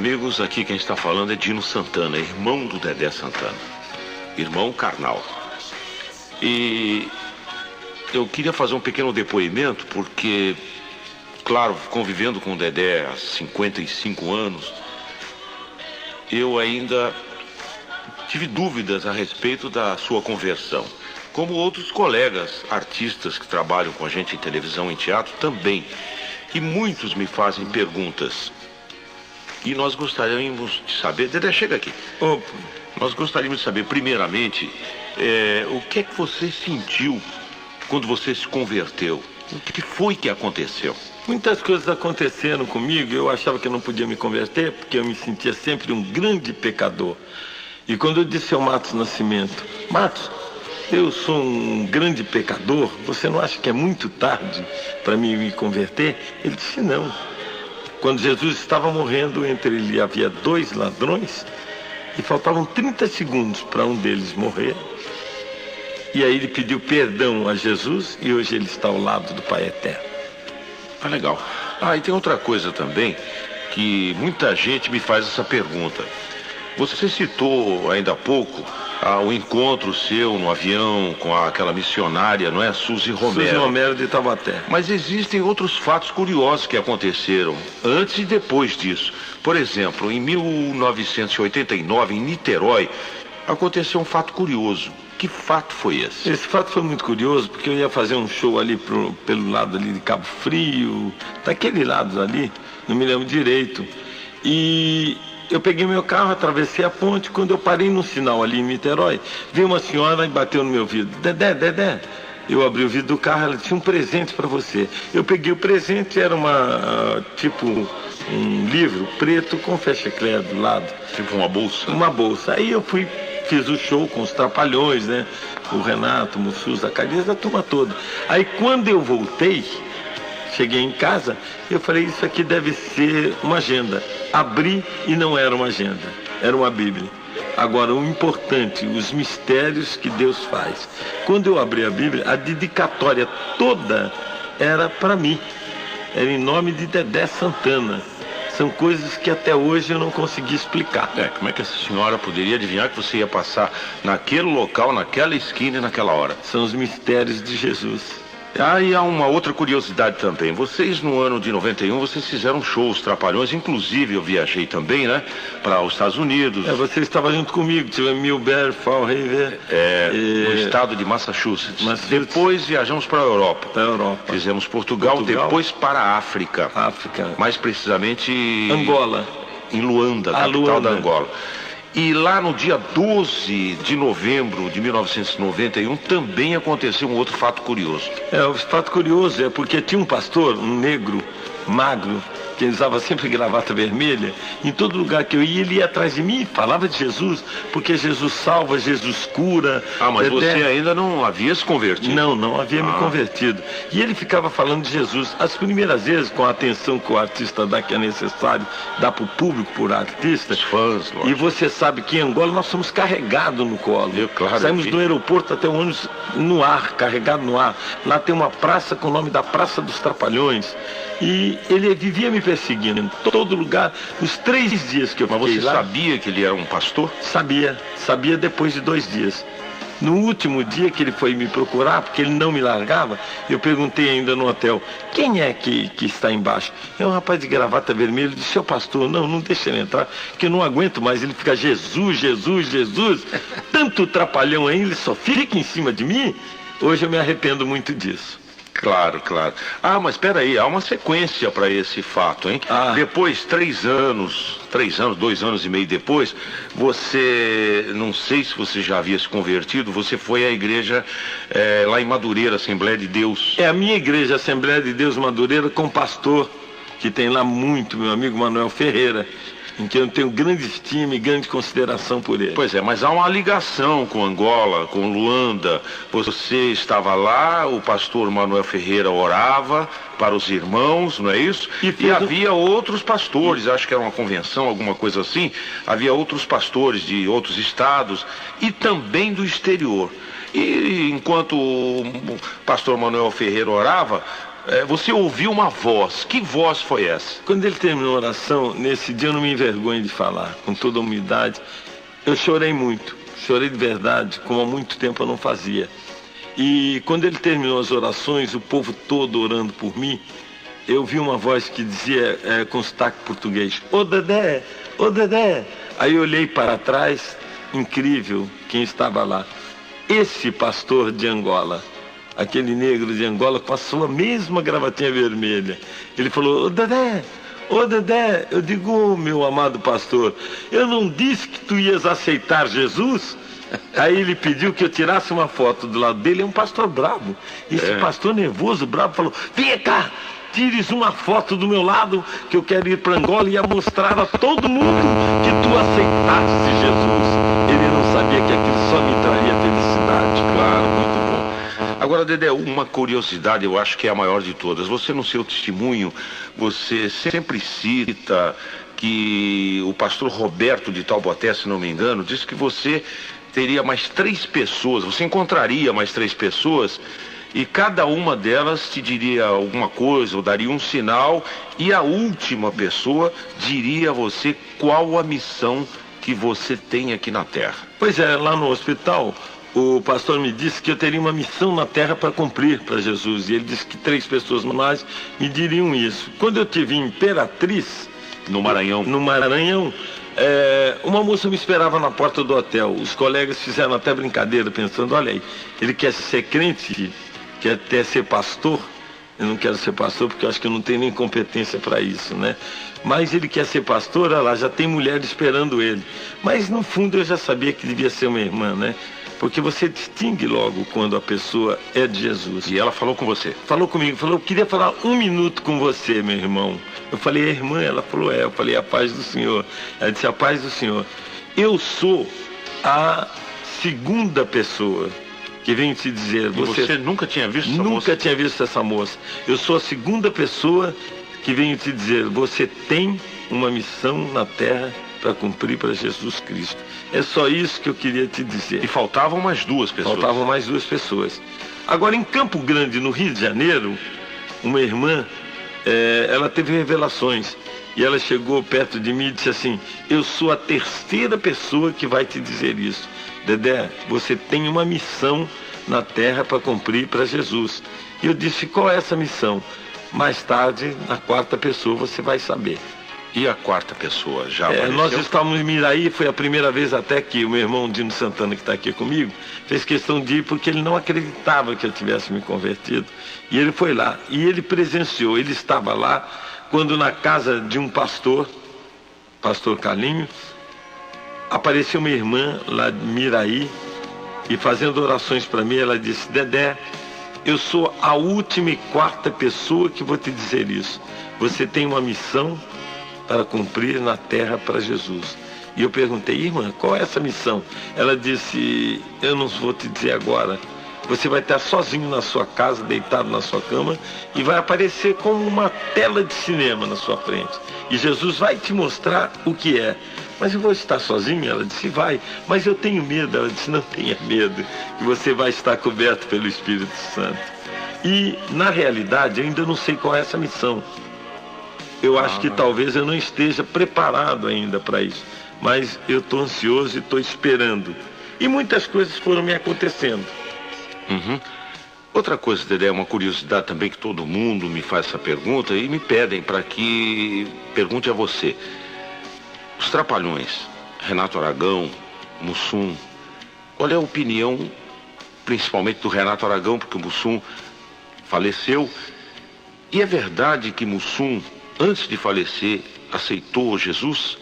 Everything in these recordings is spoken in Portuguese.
amigos, aqui quem está falando é Dino Santana, irmão do Dedé Santana, irmão carnal. E eu queria fazer um pequeno depoimento porque, claro, convivendo com o Dedé há 55 anos, eu ainda tive dúvidas a respeito da sua conversão. Como outros colegas artistas que trabalham com a gente em televisão e em teatro também. E muitos me fazem perguntas. E nós gostaríamos de saber... Dedé, chega aqui. Nós gostaríamos de saber, primeiramente, o que é que você sentiu quando você se converteu? O que foi que aconteceu? Muitas coisas aconteceram comigo. Eu achava que eu não podia me converter porque eu me sentia sempre um grande pecador. E quando eu disse ao Matos Nascimento: Matos, eu sou um grande pecador, você não acha que é muito tarde para mim me converter? Ele disse não. Quando Jesus estava morrendo, entre ele havia 2 ladrões e faltavam 30 segundos para um deles morrer. E aí ele pediu perdão a Jesus e hoje ele está ao lado do Pai Eterno. Ah, legal. E tem outra coisa também, que muita gente me faz essa pergunta. Você citou ainda há pouco o encontro seu no avião com aquela missionária, não é? Suzy Romero. Suzy Romero de Taubaté. Mas existem outros fatos curiosos que aconteceram antes e depois disso. Por exemplo, em 1989, em Niterói, aconteceu um fato curioso. Que fato foi esse? Esse fato foi muito curioso porque eu ia fazer um show ali pelo lado ali de Cabo Frio, daquele lado ali, não me lembro direito. E eu peguei meu carro, atravessei a ponte. Quando eu parei num sinal ali em Niterói, veio uma senhora e bateu no meu vidro. Dedé. Eu abri o vidro do carro, ela tinha um presente para você. Eu peguei o presente, era tipo um livro preto com fecha-eclé do lado. Tipo uma bolsa? Uma bolsa. Aí eu fiz o show com os Trapalhões, né? O Renato, o Mussus, a Cariza, a turma toda. Aí quando eu voltei, cheguei em casa, eu falei, isso aqui deve ser uma agenda. Abri e não era uma agenda, era uma Bíblia. Agora, o importante, os mistérios que Deus faz. Quando eu abri a Bíblia, a dedicatória toda era para mim. Era em nome de Dedé Santana. São coisas que até hoje eu não consegui explicar. Como é que essa senhora poderia adivinhar que você ia passar naquele local, naquela esquina e naquela hora? São os mistérios de Jesus. E há uma outra curiosidade também. Vocês, no ano de 91, vocês fizeram shows Trapalhões. Inclusive, eu viajei também, né? Para os Estados Unidos. Você estava junto comigo. Tive Milberg, Fall River. No estado de Massachusetts. Depois viajamos para a Europa. Fizemos Portugal, depois para a África. Mais precisamente... Angola. Em Luanda, capital da Angola. E lá no dia 12 de novembro de 1991 também aconteceu um outro fato curioso. O fato curioso é porque tinha um pastor, um negro, magro, que usava sempre gravata vermelha. Em todo lugar que eu ia, ele ia atrás de mim, falava de Jesus, porque Jesus salva, Jesus cura. Mas você ainda não havia se convertido? Não havia me convertido. E ele ficava falando de Jesus. As primeiras vezes, com a atenção que o artista dá, que é necessário dar para o público, por artista. Os fãs, lógico. E você sabe que em Angola nós somos carregados no colo. Saímos do aeroporto até o ônibus no ar, carregado no ar. Lá tem uma praça com o nome da Praça dos Trapalhões. E ele vivia me perseguindo em todo lugar, os 3 dias que eu fiquei lá. Mas você sabia que ele era um pastor? Sabia depois de 2 dias. No último dia que ele foi me procurar, porque ele não me largava, eu perguntei ainda no hotel, quem é que está embaixo? É um rapaz de gravata vermelha. Eu disse, seu pastor, não deixa ele entrar, que eu não aguento mais, ele fica Jesus. Tanto trapalhão aí, ele só fica em cima de mim. Hoje eu me arrependo muito disso. Claro. Mas espera aí, há uma sequência para esse fato, hein? Depois, 2 anos e meio depois, você, não sei se você já havia se convertido, você foi à igreja lá em Madureira, Assembleia de Deus. É a minha igreja, Assembleia de Deus Madureira, com um pastor que tem lá muito, meu amigo Manuel Ferreira, em que eu tenho grande estima e grande consideração por ele. Pois é, mas há uma ligação com Angola, com Luanda. Você estava lá, o pastor Manuel Ferreira orava para os irmãos, não é isso? E havia outros pastores, acho que era uma convenção, alguma coisa assim. Havia outros pastores de outros estados e também do exterior. E enquanto o pastor Manuel Ferreira orava, você ouviu uma voz. Que voz foi essa? Quando ele terminou a oração, nesse dia eu não me envergonho de falar, com toda a humildade, eu chorei muito, chorei de verdade, como há muito tempo eu não fazia. E quando ele terminou as orações, o povo todo orando por mim, eu vi uma voz que dizia, com sotaque português, ô Dedé, ô Dedé. Aí eu olhei para trás, incrível, quem estava lá? Esse pastor de Angola, aquele negro de Angola com a sua mesma gravatinha vermelha. Ele falou, ô Dedé, eu digo, meu amado pastor, eu não disse que tu ias aceitar Jesus? Aí ele pediu que eu tirasse uma foto do lado dele, é um pastor bravo. Esse pastor nervoso, bravo, falou, vem cá, tires uma foto do meu lado, que eu quero ir para Angola e ia mostrar a todo mundo que tu aceitaste Jesus. Ele não sabia que aquilo só me traria felicidade. Claro, muito bom. Agora, Dedé, uma curiosidade, eu acho que é a maior de todas. Você, no seu testemunho, você sempre cita que o pastor Roberto de Taubaté, se não me engano, disse que você teria mais 3 pessoas, você encontraria mais 3 pessoas, e cada uma delas te diria alguma coisa, ou daria um sinal, e a última pessoa diria a você qual a missão que você tem aqui na Terra. Pois é, lá no hospital, o pastor me disse que eu teria uma missão na Terra para cumprir para Jesus, e ele disse que 3 pessoas mais me diriam isso. Quando eu tive em Imperatriz, no Maranhão, uma moça me esperava na porta do hotel. Os colegas fizeram até brincadeira, pensando, olha aí, ele quer ser crente, quer até ser pastor. Eu não quero ser pastor porque eu acho que eu não tenho nem competência para isso, né? Mas ele quer ser pastor, olha lá, já tem mulher esperando ele. Mas no fundo eu já sabia que devia ser uma irmã, né? Porque você distingue logo quando a pessoa é de Jesus. E ela falou com você? Falou comigo, falou, eu queria falar 1 minuto com você, meu irmão. Eu falei, irmã? Ela falou, eu falei, a paz do Senhor. Ela disse, a paz do Senhor. Eu sou a 2ª pessoa que venho te dizer. Você nunca tinha visto essa moça? Nunca tinha visto essa moça. Eu sou a 2ª pessoa que venho te dizer, você tem uma missão na terra para cumprir para Jesus Cristo. É só isso que eu queria te dizer. E faltavam mais 2 pessoas. Faltavam mais 2 pessoas. Agora, em Campo Grande, no Rio de Janeiro, uma irmã, ela teve revelações. E ela chegou perto de mim e disse assim, eu sou a 3ª pessoa que vai te dizer isso. Dedé, você tem uma missão na terra para cumprir para Jesus. E eu disse, qual é essa missão? Mais tarde, na 4ª pessoa, você vai saber. E a 4ª pessoa já apareceu? Nós estávamos em Miraí, foi a primeira vez até que o meu irmão Dino Santana, que está aqui comigo, fez questão de ir porque ele não acreditava que eu tivesse me convertido. E ele foi lá, e ele presenciou, ele estava lá, quando na casa de um pastor Carlinhos, apareceu uma irmã lá de Miraí, e fazendo orações para mim, ela disse, Dedé, eu sou a última e 4ª pessoa que vou te dizer isso. Você tem uma missão para cumprir na terra para Jesus. E eu perguntei, irmã, qual é essa missão? Ela disse, eu não vou te dizer agora. Você vai estar sozinho na sua casa, deitado na sua cama, e vai aparecer como uma tela de cinema na sua frente. E Jesus vai te mostrar o que é. Mas eu vou estar sozinho? Ela disse, vai. Mas eu tenho medo. Ela disse, não tenha medo, que você vai estar coberto pelo Espírito Santo. E, na realidade, eu ainda não sei qual é essa missão. Eu acho que talvez eu não esteja preparado ainda para isso. Mas eu estou ansioso e estou esperando. E muitas coisas foram me acontecendo. Uhum. Outra coisa, Dedé, uma curiosidade também que todo mundo me faz essa pergunta e me pedem para que pergunte a você. Os Trapalhões, Renato Aragão, Mussum, qual é a opinião, principalmente do Renato Aragão, porque o Mussum faleceu? E é verdade que Mussum, antes de falecer, aceitou Jesus?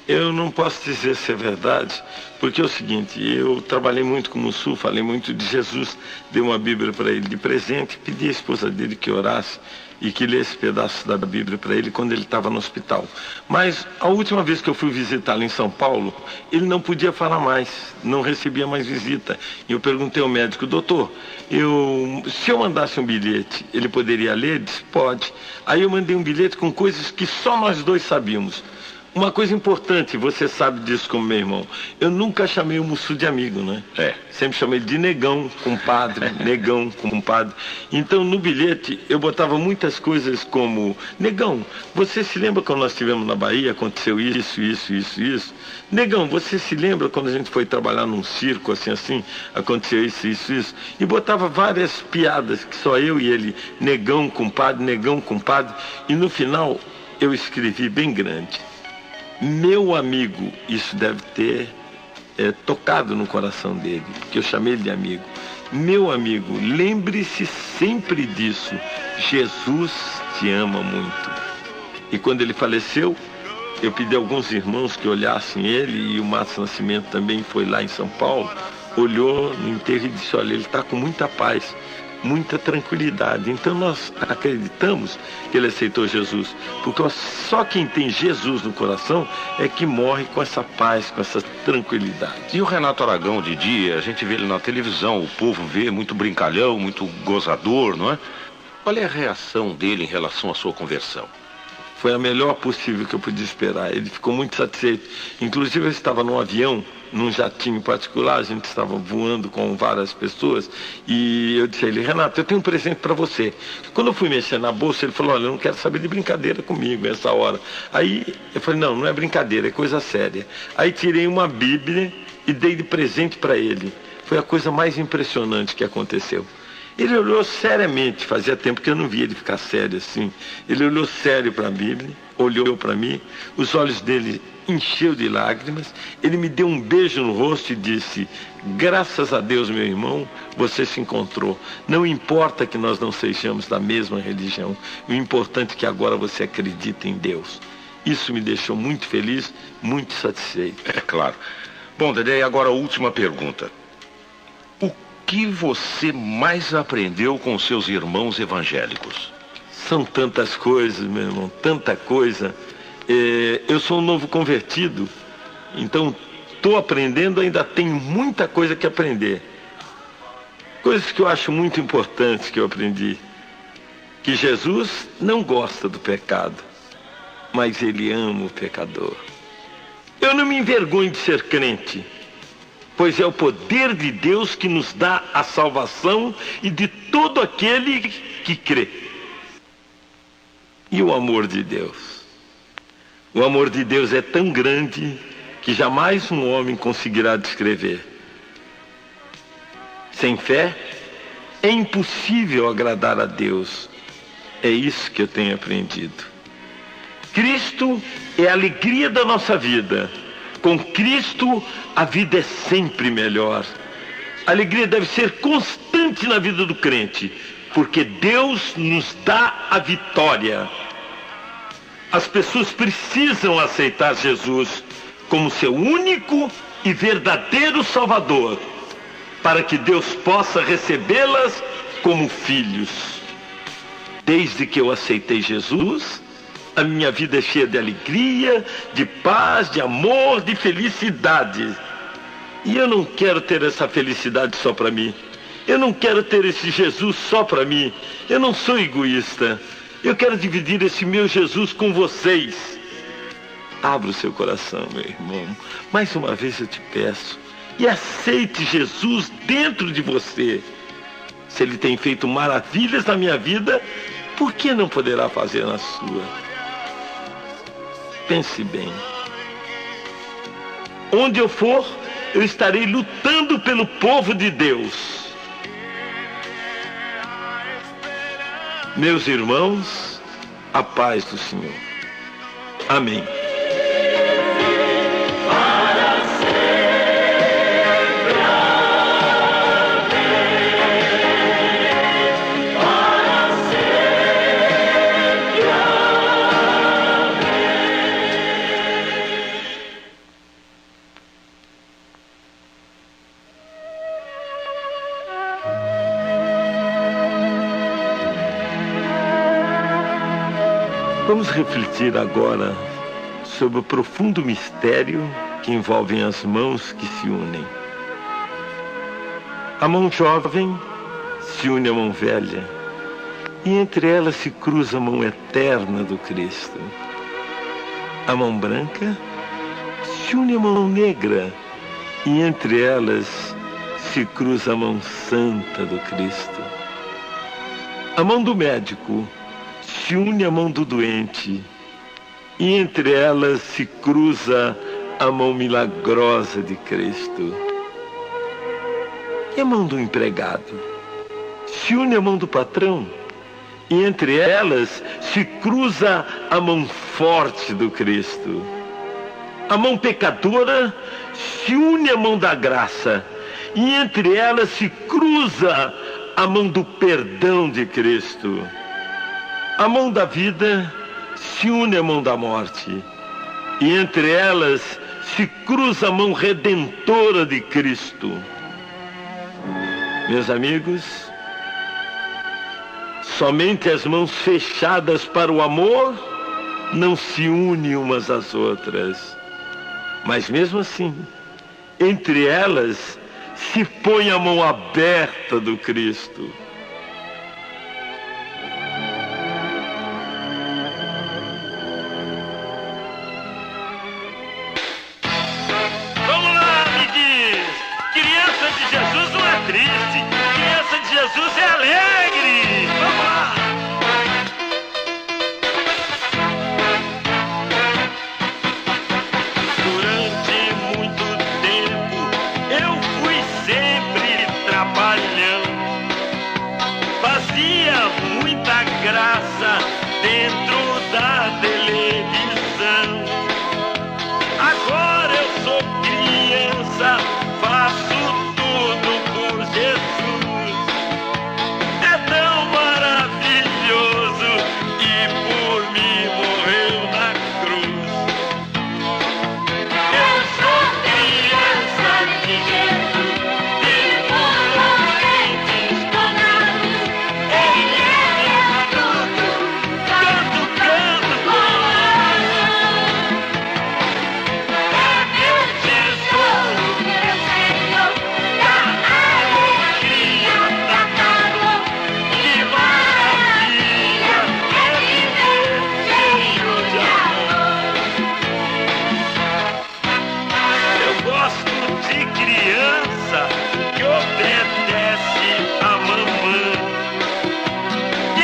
Eu não posso dizer se é verdade, porque é o seguinte, eu trabalhei muito com o Mussum, falei muito de Jesus, dei uma Bíblia para ele de presente, pedi à esposa dele que orasse e que lesse pedaços da Bíblia para ele quando ele estava no hospital. Mas a última vez que eu fui visitá-lo em São Paulo, ele não podia falar mais, não recebia mais visita. E eu perguntei ao médico, doutor, se eu mandasse um bilhete, ele poderia ler? Ele disse, pode. Aí eu mandei um bilhete com coisas que só nós 2 sabíamos. Uma coisa importante, você sabe disso como meu irmão. Eu nunca chamei o Mussu de amigo, né? Sempre chamei de negão, compadre, negão, compadre. Então, no bilhete, eu botava muitas coisas como: negão, você se lembra quando nós estivemos na Bahia, aconteceu isso, isso, isso, isso? Negão, você se lembra quando a gente foi trabalhar num circo, assim, aconteceu isso, isso, isso? E botava várias piadas, que só eu e ele, negão, compadre, negão, compadre. E no final, eu escrevi bem grande: meu amigo. Isso deve ter tocado no coração dele, porque eu chamei ele de amigo. Meu amigo, lembre-se sempre disso. Jesus te ama muito. E quando ele faleceu, eu pedi a alguns irmãos que olhassem ele, e o Márcio Nascimento também foi lá em São Paulo, olhou no enterro e disse: olha, ele está com muita paz, muita tranquilidade. Então nós acreditamos que ele aceitou Jesus, porque só quem tem Jesus no coração é que morre com essa paz, com essa tranquilidade. E o Renato Aragão, de dia, a gente vê ele na televisão, o povo vê muito brincalhão, muito gozador, não é? Qual é a reação dele em relação à sua conversão? Foi a melhor possível que eu podia esperar. Ele ficou muito satisfeito. Inclusive, eu estava num avião, num jatinho particular, a gente estava voando com várias pessoas, e eu disse a ele: Renato, eu tenho um presente para você. Quando eu fui mexer na bolsa, ele falou: olha, eu não quero saber de brincadeira comigo essa hora. Aí eu falei: não, não é brincadeira, é coisa séria. Aí tirei uma Bíblia e dei de presente para ele. Foi a coisa mais impressionante que aconteceu. Ele olhou seriamente, fazia tempo que eu não via ele ficar sério assim. Ele olhou sério para a Bíblia, olhou para mim, os olhos dele encheu de lágrimas, ele me deu um beijo no rosto e disse: graças a Deus, meu irmão, você se encontrou. Não importa que nós não sejamos da mesma religião, o importante é que agora você acredita em Deus. Isso me deixou muito feliz, muito satisfeito. É claro. Bom, Dedé, agora a última pergunta. O que você mais aprendeu com seus irmãos evangélicos? São tantas coisas, meu irmão, tanta coisa. Eu sou um novo convertido, então estou aprendendo, ainda tenho muita coisa que aprender. Coisas que eu acho muito importantes que eu aprendi: que Jesus não gosta do pecado, mas Ele ama o pecador. Eu não me envergonho de ser crente, pois é o poder de Deus que nos dá a salvação e de todo aquele que crê. E o amor de Deus? O amor de Deus é tão grande que jamais um homem conseguirá descrever. Sem fé, é impossível agradar a Deus. É isso que eu tenho aprendido. Cristo é a alegria da nossa vida. Com Cristo, a vida é sempre melhor. A alegria deve ser constante na vida do crente, porque Deus nos dá a vitória. As pessoas precisam aceitar Jesus como seu único e verdadeiro Salvador, para que Deus possa recebê-las como filhos. Desde que eu aceitei Jesus, a minha vida é cheia de alegria, de paz, de amor, de felicidade. E eu não quero ter essa felicidade só para mim. Eu não quero ter esse Jesus só para mim. Eu não sou egoísta. Eu quero dividir esse meu Jesus com vocês. Abra o seu coração, meu irmão. Mais uma vez eu te peço. E aceite Jesus dentro de você. Se Ele tem feito maravilhas na minha vida, por que não poderá fazer na sua? Pense bem. Onde eu for, eu estarei lutando pelo povo de Deus. Meus irmãos, a paz do Senhor. Amém. Vamos refletir agora sobre o profundo mistério que envolve as mãos que se unem. A mão jovem se une à mão velha, e entre elas se cruza a mão eterna do Cristo. a mão branca se une à mão negra e entre elas se cruza a mão santa do Cristo. A mão do médico se une à mão do doente e entre elas se cruza a mão milagrosa de Cristo. E a mão do empregado se une à mão do patrão e entre elas se cruza a mão forte do Cristo. A mão pecadora se une à mão da graça e entre elas se cruza a mão do perdão de Cristo. A mão da vida se une à mão da morte e entre elas se cruza a mão redentora de Cristo. Meus amigos, somente as mãos fechadas para o amor não se unem umas às outras. Mas mesmo assim, entre elas se põe a mão aberta do Cristo. Vamos lá, amiguinhos! Criança de Jesus não é triste, criança de Jesus é alegre! Vamos lá! Durante muito tempo eu fui sempre trabalhão, fazia muita graça dentro da televisão. Agora eu sou criança, faço tudo por Jesus. É tão maravilhoso e por mim morreu na cruz. Eu sou criança de Jesus e por ele estou na luz. Ele é tudo, canto, canto, criança que obedece a mamãe,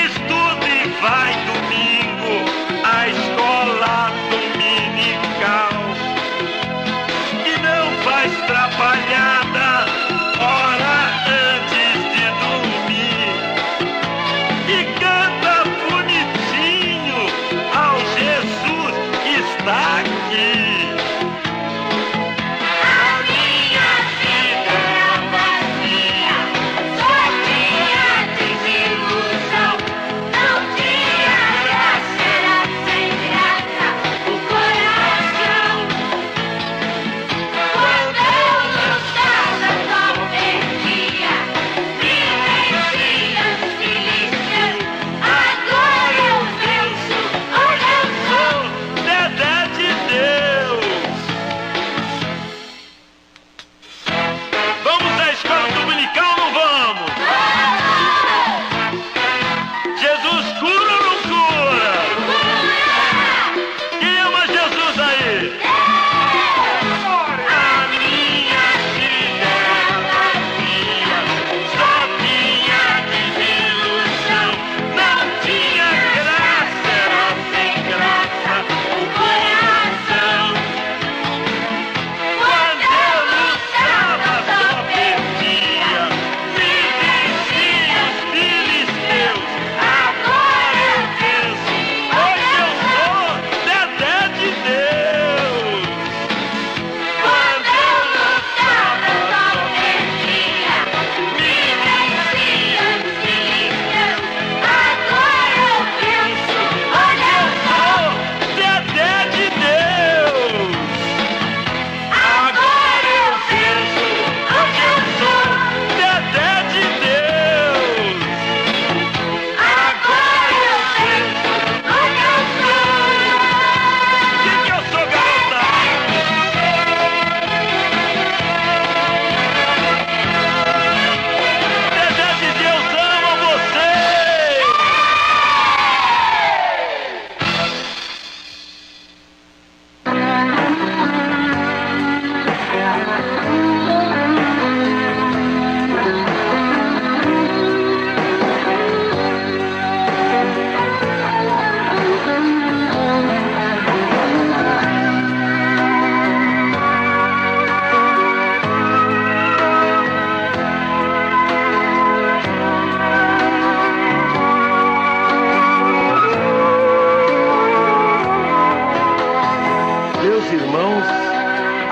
estuda e vai domingo à escola dominical e não faz trapalhada hora antes de dormir e canta bonitinho ao Jesus que está aqui. Yeah.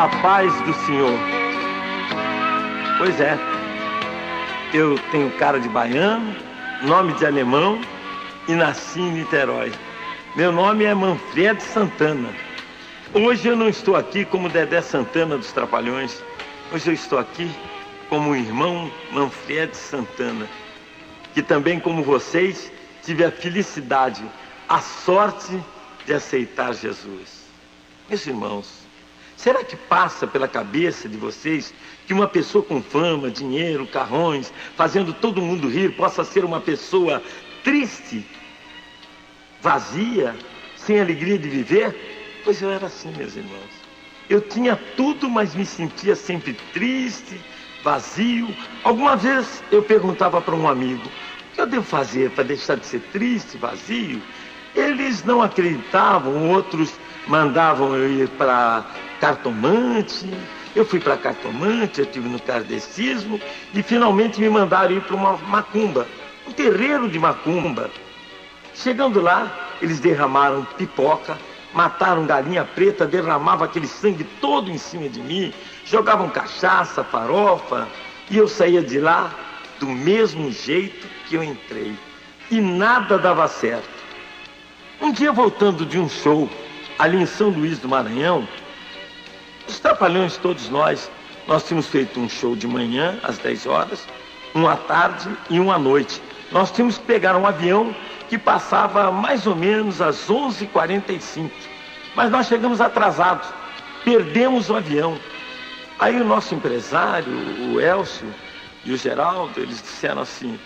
A paz do Senhor. Pois é, eu tenho cara de baiano, nome de alemão e nasci em Niterói. Meu nome é Manfred Santana. Hoje eu não estou aqui como Dedé Santana dos Trapalhões. Hoje eu estou aqui como o irmão Manfred Santana, que também, como vocês, tive a felicidade, a sorte de aceitar Jesus. Meus irmãos, será que passa pela cabeça de vocês que uma pessoa com fama, dinheiro, carrões, fazendo todo mundo rir, possa ser uma pessoa triste, vazia, sem alegria de viver? Pois eu era assim, meus irmãos. Eu tinha tudo, mas me sentia sempre triste, vazio. Alguma vez eu perguntava para um amigo: o que eu devo fazer para deixar de ser triste, vazio? Eles não acreditavam, outros mandavam eu ir para cartomante. Eu fui para cartomante, eu estive no kardecismo e finalmente me mandaram ir para uma macumba, um terreiro de macumba. Chegando lá, eles derramaram pipoca, mataram galinha preta, derramavam aquele sangue todo em cima de mim, jogavam cachaça, farofa, e eu saía de lá do mesmo jeito que eu entrei. E nada dava certo. Um dia, voltando de um show ali em São Luís do Maranhão, os Trapalhões, todos nós tínhamos feito um show de manhã, às 10 horas, um à tarde e um à noite. Nós tínhamos que pegar um avião que passava mais ou menos às 11h45. Mas nós chegamos atrasados, perdemos o avião. Aí o nosso empresário, o Elcio e o Geraldo, eles disseram assim: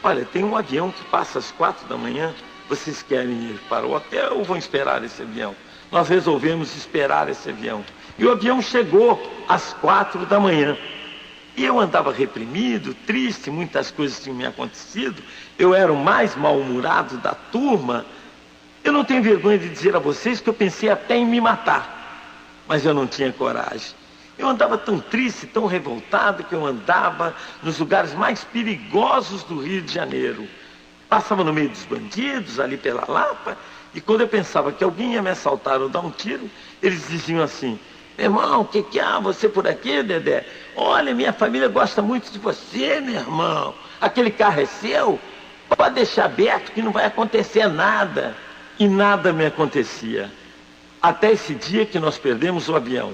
olha, tem um avião que passa às 4 da manhã, vocês querem ir para o hotel ou vão esperar esse avião? Nós resolvemos esperar esse avião. E o avião chegou às 4 da manhã. E eu andava reprimido, triste, muitas coisas tinham me acontecido. Eu era o mais mal-humorado da turma. Eu não tenho vergonha de dizer a vocês que eu pensei até em me matar. Mas eu não tinha coragem. Eu andava tão triste, tão revoltado, que eu andava nos lugares mais perigosos do Rio de Janeiro. Passava no meio dos bandidos, ali pela Lapa, e quando eu pensava que alguém ia me assaltar ou dar um tiro, eles diziam assim: meu irmão, o que há? Você por aqui, Dedé? Olha, minha família gosta muito de você, meu irmão. Aquele carro é seu? Pode deixar aberto que não vai acontecer nada. E nada me acontecia. Até esse dia que nós perdemos o avião.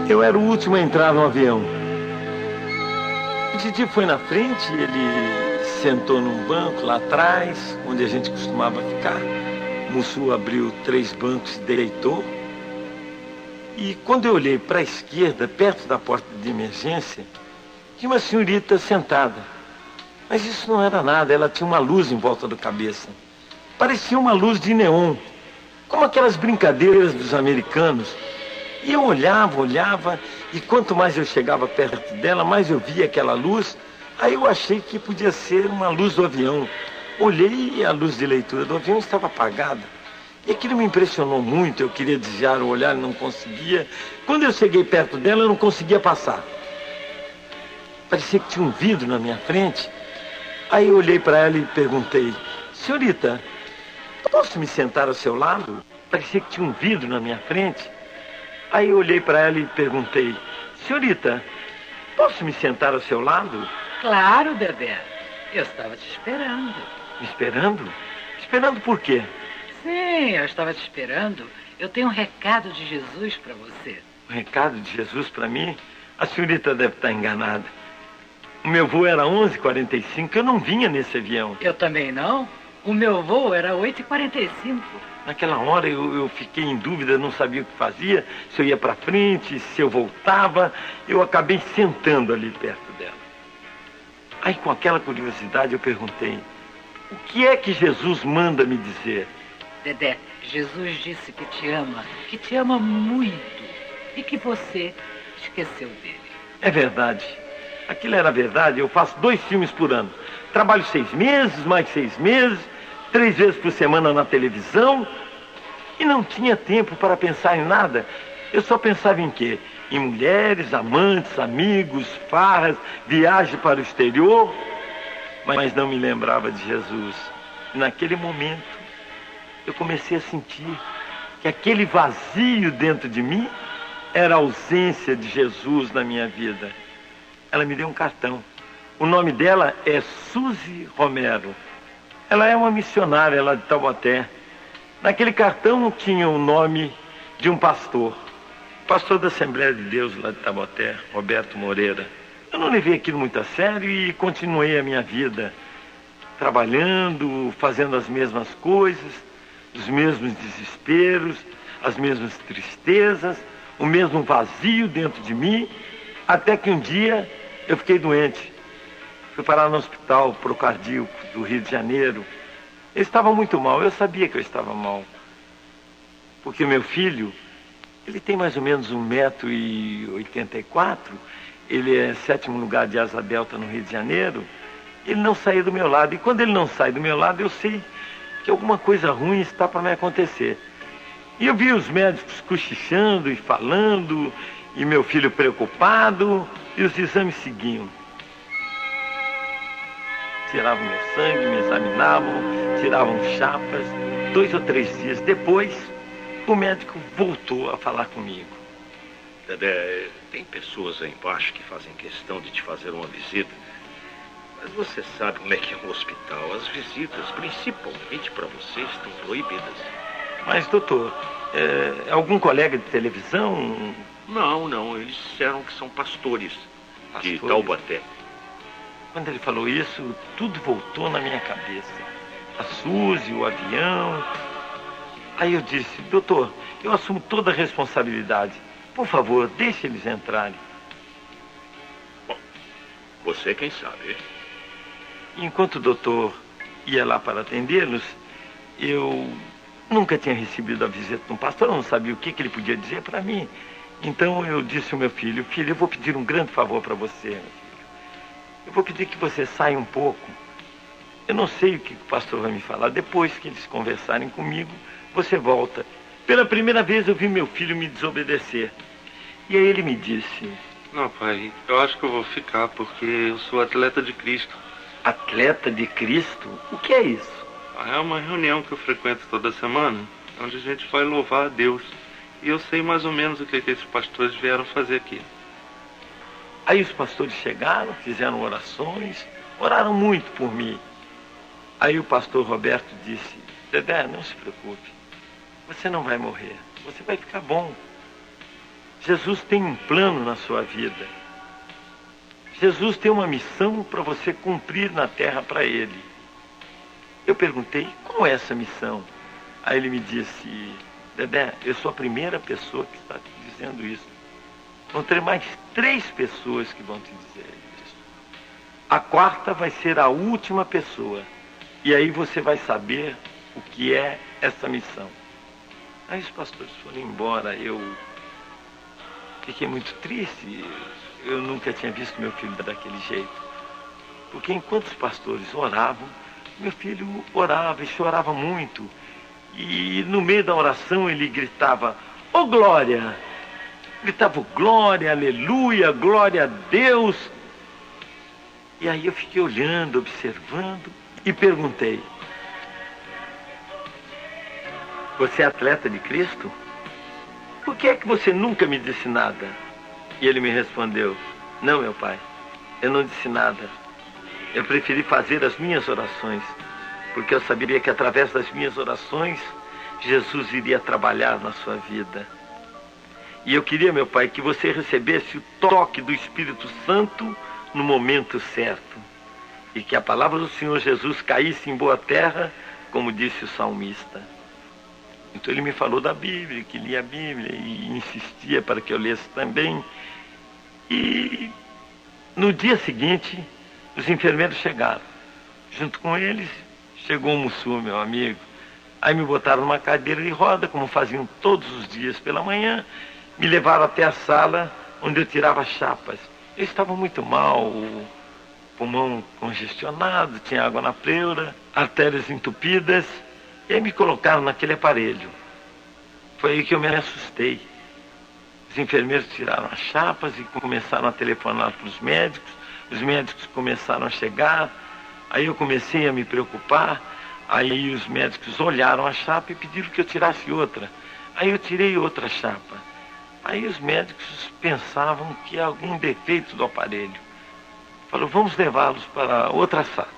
Eu era o último a entrar no avião. O Didi foi na frente, ele sentou num banco lá atrás, onde a gente costumava ficar. Mussu abriu 3 bancos e deitou. E quando eu olhei para a esquerda, perto da porta de emergência, tinha uma senhorita sentada. Mas isso não era nada, ela tinha uma luz em volta da cabeça. Parecia uma luz de neon, como aquelas brincadeiras dos americanos. E eu olhava, e quanto mais eu chegava perto dela, mais eu via aquela luz. Aí eu achei que podia ser uma luz do avião. Olhei e a luz de leitura do avião estava apagada. E aquilo me impressionou muito, eu queria desviar o olhar e não conseguia. Quando eu cheguei perto dela, eu não conseguia passar. Parecia que tinha um vidro na minha frente. Aí eu olhei para ela e perguntei: senhorita, posso me sentar ao seu lado? Parecia que tinha um vidro na minha frente. Aí eu olhei para ela e perguntei: senhorita, posso me sentar ao seu lado? Claro, Dedé. Eu estava te esperando. Me esperando? Esperando por quê? Sim, eu estava te esperando. Eu tenho um recado de Jesus para você. Um recado de Jesus para mim? A senhorita deve estar enganada. O meu voo era 11h45, eu não vinha nesse avião. Eu também não. O meu voo era 8h45. Naquela hora eu fiquei em dúvida, não sabia o que fazia, se eu ia para frente, se eu voltava. Eu acabei sentando ali perto dela. Aí, com aquela curiosidade, eu perguntei: o que é que Jesus manda me dizer? Dedé, Jesus disse que te ama muito e que você esqueceu dele. É verdade. Aquilo era verdade. Eu faço 2 filmes por ano. Trabalho 6 meses, mais 6 meses, 3 vezes por semana na televisão. E não tinha tempo para pensar em nada. Eu só pensava em quê? Em mulheres, amantes, amigos, farras, viagem para o exterior. Mas não me lembrava de Jesus. E naquele momento, eu comecei a sentir que aquele vazio dentro de mim era a ausência de Jesus na minha vida. Ela me deu um cartão. O nome dela é Suzy Romero. Ela é uma missionária lá de Taubaté. Naquele cartão tinha o nome de um pastor da Assembleia de Deus lá de Taubaté, Roberto Moreira. Eu não levei aquilo muito a sério e continuei a minha vida, trabalhando, fazendo as mesmas coisas, os mesmos desesperos, as mesmas tristezas, o mesmo vazio dentro de mim, até que um dia eu fiquei doente. Fui parar no hospital Procardíaco do Rio de Janeiro. Eu estava muito mal, eu sabia que eu estava mal. Porque meu filho, ele tem mais ou menos 1,84 m, ele é 7º lugar de asa delta no Rio de Janeiro, ele não saía do meu lado. E quando ele não sai do meu lado, eu sei que alguma coisa ruim está para me acontecer. E eu vi os médicos cochichando e falando, e meu filho preocupado, e os exames seguiam. Tiravam meu sangue, me examinavam, tiravam chapas. 2 ou 3 dias depois, o médico voltou a falar comigo. Dedé, tem pessoas aí embaixo que fazem questão de te fazer uma visita. Mas você sabe como é que é um hospital. As visitas, principalmente para você, estão proibidas. Mas, doutor, algum colega de televisão? Não. Eles disseram que são pastores de Taubaté. Quando ele falou isso, tudo voltou na minha cabeça. A Suzy, o avião. Aí eu disse, doutor, eu assumo toda a responsabilidade. Por favor, deixe eles entrarem. Bom, você quem sabe. Enquanto o doutor ia lá para atendê-los, eu nunca tinha recebido a visita de um pastor, eu não sabia o que ele podia dizer para mim. Então eu disse ao meu filho, eu vou pedir um grande favor para você, meu filho. Eu vou pedir que você saia um pouco. Eu não sei o que o pastor vai me falar. Depois que eles conversarem comigo, você volta. Pela primeira vez eu vi meu filho me desobedecer. E aí ele me disse... Não, pai, eu acho que eu vou ficar porque eu sou atleta de Cristo. Atleta de Cristo? O que é isso? É uma reunião que eu frequento toda semana, onde a gente vai louvar a Deus. E eu sei mais ou menos o que esses pastores vieram fazer aqui. Aí os pastores chegaram, fizeram orações, oraram muito por mim. Aí o pastor Roberto disse, Dedé, não se preocupe, você não vai morrer, você vai ficar bom. Jesus tem um plano na sua vida. Jesus tem uma missão para você cumprir na terra para Ele. Eu perguntei, qual é essa missão? Aí ele me disse, Dedé, eu sou a primeira pessoa que está te dizendo isso. Vão ter mais 3 pessoas que vão te dizer isso. A 4ª vai ser a última pessoa. E aí você vai saber o que é essa missão. Aí os pastores foram embora. Eu fiquei muito triste. Eu nunca tinha visto meu filho daquele jeito. Porque enquanto os pastores oravam, meu filho orava e chorava muito. E no meio da oração ele gritava, ô glória! Gritava glória, aleluia, glória a Deus. E aí eu fiquei olhando, observando e perguntei, você é atleta de Cristo? Por que é que você nunca me disse nada? E ele me respondeu, não, meu pai, eu não disse nada. Eu preferi fazer as minhas orações, porque eu sabia que através das minhas orações, Jesus iria trabalhar na sua vida. E eu queria, meu pai, que você recebesse o toque do Espírito Santo no momento certo. E que a palavra do Senhor Jesus caísse em boa terra, como disse o salmista. Então ele me falou da Bíblia, que lia a Bíblia e insistia para que eu lesse também. E no dia seguinte, os enfermeiros chegaram. Junto com eles, chegou o Mussu, meu amigo. Aí me botaram numa cadeira de roda, como faziam todos os dias pela manhã. Me levaram até a sala onde eu tirava chapas. Eu estava muito mal, o pulmão congestionado, tinha água na pleura, artérias entupidas. E aí me colocaram naquele aparelho. Foi aí que eu me assustei. Os enfermeiros tiraram as chapas e começaram a telefonar para os médicos. Os médicos começaram a chegar. Aí eu comecei a me preocupar. Aí os médicos olharam a chapa e pediram que eu tirasse outra. Aí eu tirei outra chapa. Aí os médicos pensavam que ia algum defeito do aparelho. Falou, vamos levá-los para outra sala.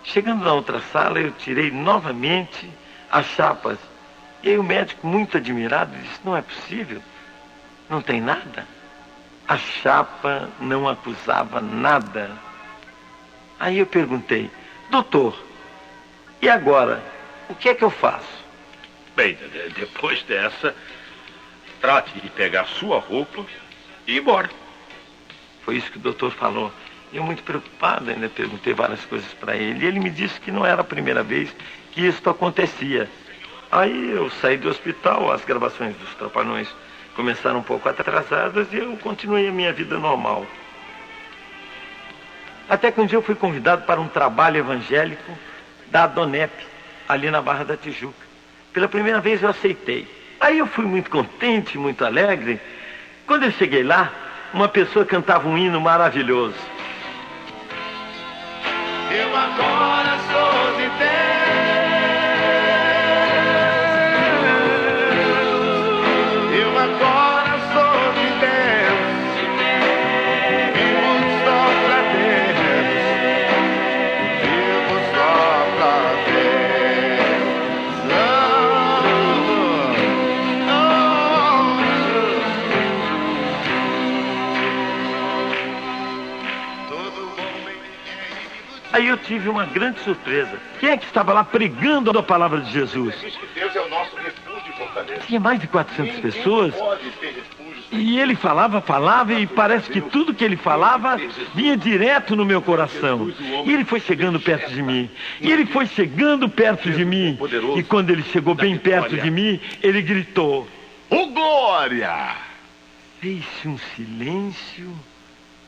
Chegando na outra sala, eu tirei novamente as chapas. E aí o médico, muito admirado, disse, não é possível, não tem nada. A chapa não acusava nada. Aí eu perguntei, doutor, e agora, o que é que eu faço? Bem, depois dessa, trate de pegar sua roupa e ir embora. Foi isso que o doutor falou. Eu, muito preocupado, ainda perguntei várias coisas para ele. E ele me disse que não era a primeira vez que isso acontecia. Aí eu saí do hospital, as gravações dos Trapalhões começaram um pouco atrasadas e eu continuei a minha vida normal. Até que um dia eu fui convidado para um trabalho evangélico da Adonep, ali na Barra da Tijuca. Pela primeira vez eu aceitei. Aí eu fui muito contente, muito alegre. Quando eu cheguei lá, uma pessoa cantava um hino maravilhoso. Eu agora sou de Deus. Eu agora sou de Deus. Vivo só pra Deus. Vivo só pra Deus. Todo homem. Aí eu tive uma grande surpresa. Quem é que estava lá pregando a palavra de Jesus? Diz que Deus é o nosso refúgio e fortaleza. Tinha mais de 400 pessoas. Pode ter refúgio. E ele falava e parece que tudo que ele falava vinha direto no meu coração. E ele foi chegando perto de mim. E quando ele chegou bem perto de mim, ele gritou. Ô glória! Fez-se um silêncio.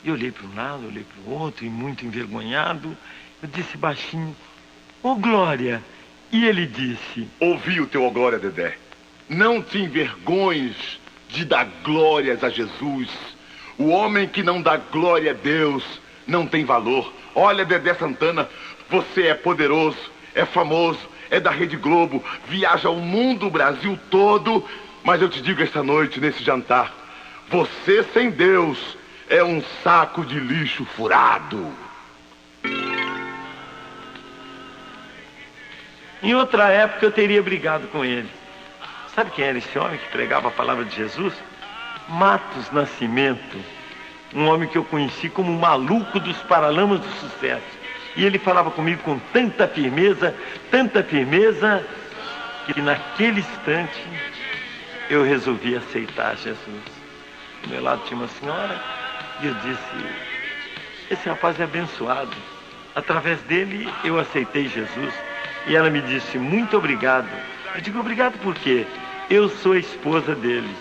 E olhei para um lado, olhei para o outro, e muito envergonhado, eu disse baixinho, ô glória! E ele disse, Ouvi o teu ó glória, Dedé. Não te envergonhes de dar glórias a Jesus. O homem que não dá glória a Deus não tem valor. Olha, Dedé Santana, você é poderoso, é famoso, é da Rede Globo, viaja o mundo, o Brasil todo. Mas eu te digo esta noite, nesse jantar, você sem Deus é um saco de lixo furado. em outra época eu teria brigado com ele. Sabe quem era esse homem que pregava a palavra de Jesus? Matos Nascimento, um homem que eu conheci como o maluco dos Paralamas do Sucesso. E ele falava comigo com tanta firmeza, que naquele instante eu resolvi aceitar Jesus. Do meu lado tinha uma senhora e eu disse, esse rapaz é abençoado. Através dele eu aceitei Jesus. E ela me disse, muito obrigado. Eu digo, obrigado por quê? Eu sou a esposa dele.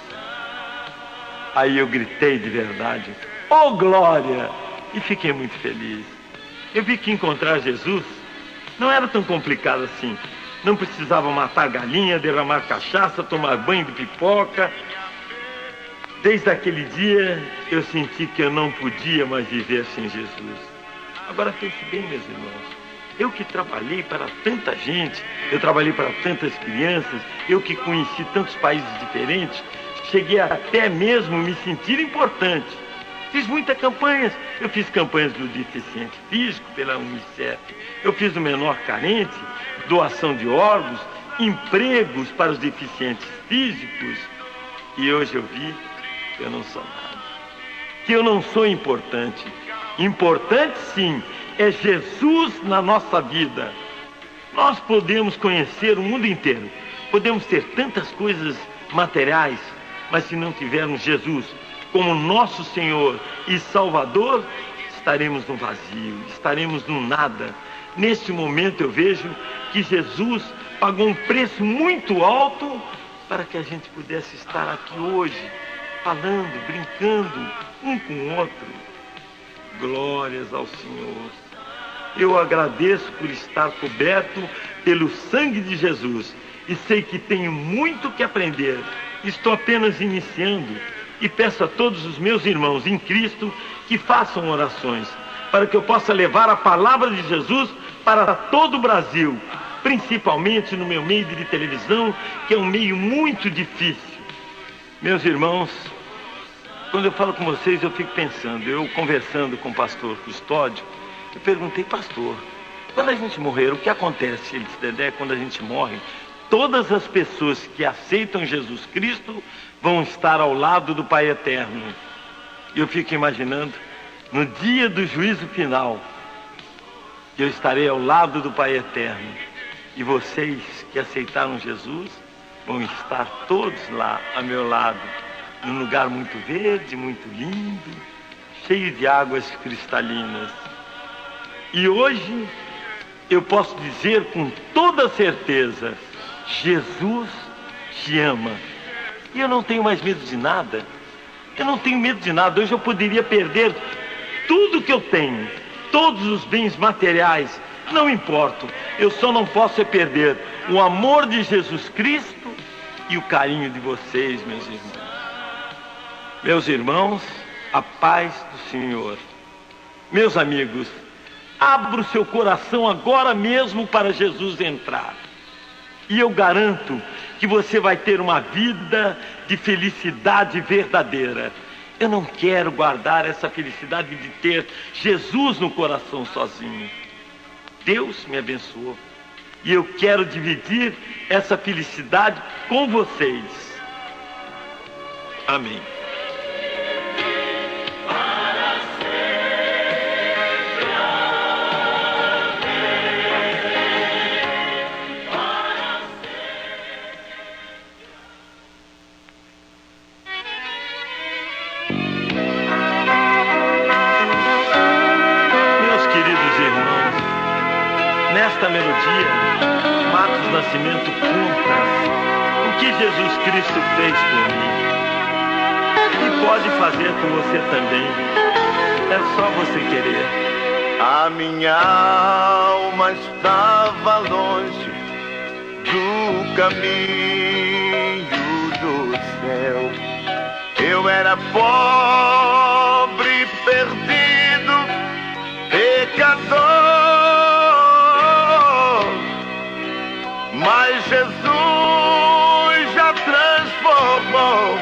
Aí eu gritei de verdade, oh glória! E fiquei muito feliz. Eu vi que encontrar Jesus não era tão complicado assim. Não precisava matar galinha, derramar cachaça, tomar banho de pipoca. Desde aquele dia eu senti que eu não podia mais viver sem Jesus. Agora pense bem, meus irmãos. Eu que trabalhei para tanta gente, eu trabalhei para tantas crianças, eu que conheci tantos países diferentes, cheguei até mesmo me sentir importante. Fiz muitas campanhas. Eu fiz campanhas do deficiente físico pela Unicef. Eu fiz do menor carente, doação de órgãos, empregos para os deficientes físicos. E hoje eu vi que eu não sou nada. Que eu não sou importante. Importante sim, é Jesus na nossa vida. Nós podemos conhecer o mundo inteiro. Podemos ter tantas coisas materiais, mas se não tivermos Jesus como nosso Senhor e Salvador, estaremos no vazio, estaremos no nada. Neste momento eu vejo que Jesus pagou um preço muito alto para que a gente pudesse estar aqui hoje, falando, brincando, um com o outro. Glórias ao Senhor. Eu agradeço por estar coberto pelo sangue de Jesus e sei que tenho muito que aprender. Estou apenas iniciando. E peço a todos os meus irmãos em Cristo que façam orações, para que eu possa levar a palavra de Jesus para todo o Brasil. principalmente no meu meio de televisão, que é um meio muito difícil. Meus irmãos, quando eu falo com vocês, eu fico pensando, eu conversando com o pastor Custódio, eu perguntei, pastor, quando a gente morrer, o que acontece? Ele disse, Dedé, quando a gente morre, todas as pessoas que aceitam Jesus Cristo vão estar ao lado do Pai Eterno. E eu fico imaginando, no dia do juízo final, eu estarei ao lado do Pai Eterno. E vocês que aceitaram Jesus vão estar todos lá a meu lado, num lugar muito verde, muito lindo, cheio de águas cristalinas. E hoje eu posso dizer com toda certeza, Jesus te ama. E eu não tenho mais medo de nada. Eu não tenho medo de nada. Hoje eu poderia perder tudo que eu tenho, todos os bens materiais, não importa. Eu só não posso perder o amor de Jesus Cristo e o carinho de vocês, meus irmãos. Meus irmãos, a paz do Senhor. Meus amigos, abra o seu coração agora mesmo para Jesus entrar. E eu garanto que você vai ter uma vida de felicidade verdadeira. Eu não quero guardar essa felicidade de ter Jesus no coração sozinho. Deus me abençoou. E eu quero dividir essa felicidade com vocês. Amém. Nesta melodia, Marcos Nascimento conta o que Jesus Cristo fez por mim. E pode fazer por você também. É só você querer. A minha alma estava longe do caminho do céu. Eu era pobre, perdido, pecador. Mas Jesus já transformou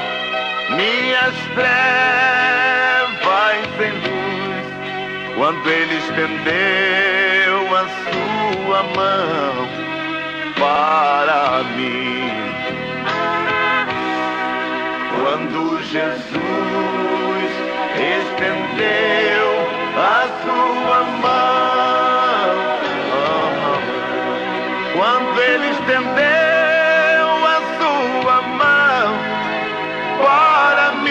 minhas trevas em luz, quando Ele estendeu a sua mão para mim. Quando Jesus estendeu a sua mão, quando Ele estendeu a sua mão para mim,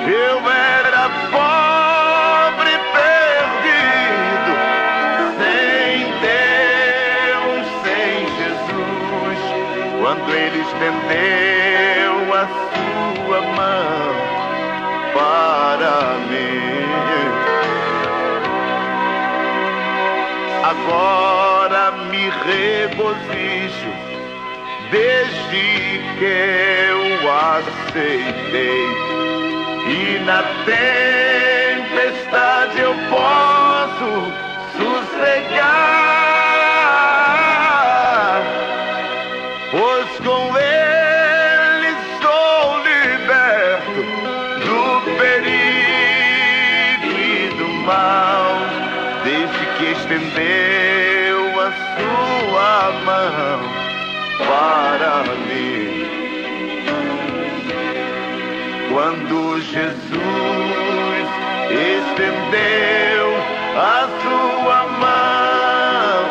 eu era pobre, perdido, sem Deus, sem Jesus. Quando Ele estendeu a sua mão para mim, agora me regozijo, desde que eu aceitei. E na tempestade eu posso sossegar, pois com Ele sou liberto do perigo e do mal, desde que estendeu a sua mão para mim. Quando Jesus estendeu a sua mão,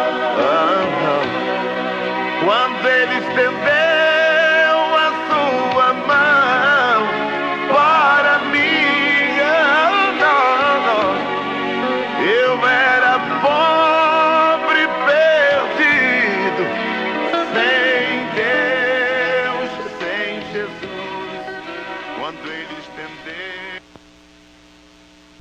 quando Ele estendeu a sua mão para mim, eu era pobre, perdido, sem Deus, sem Jesus. Quando Ele estendeu